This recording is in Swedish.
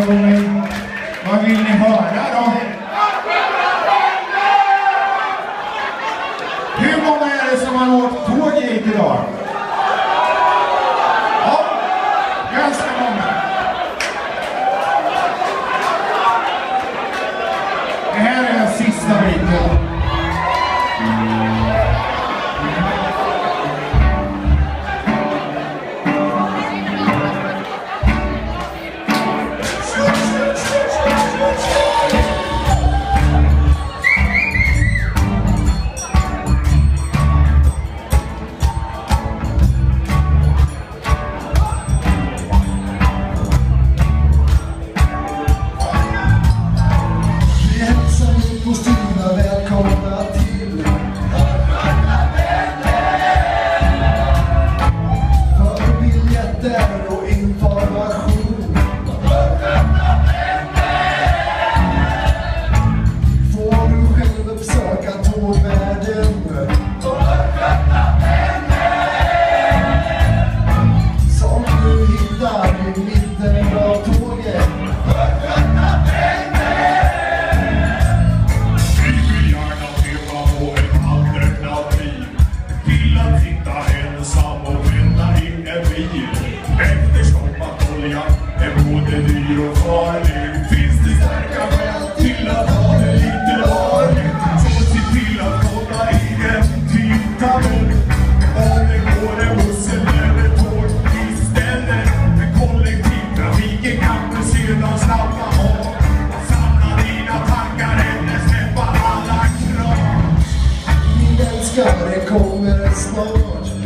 Vad vill ni höra då? Hur många är det som har åkt tåg hit idag? Ja, ganska många. Det här är den sista biten. Välkomna till för biljetter och information. Får du själv uppsöka tågvärlden. Som du hittar i mitten av tåget. Eftersom att olja är både dyr och farlig, finns det starka skäl till att ha det lite lagligt. Så se till att kolla egen tidtabell. Om det går en buss eller tåg istället. Men kollektivtrafiken kan du sedan snabba av. Samla dina tankar eller släppa alla krav. Min älskare kommer snart.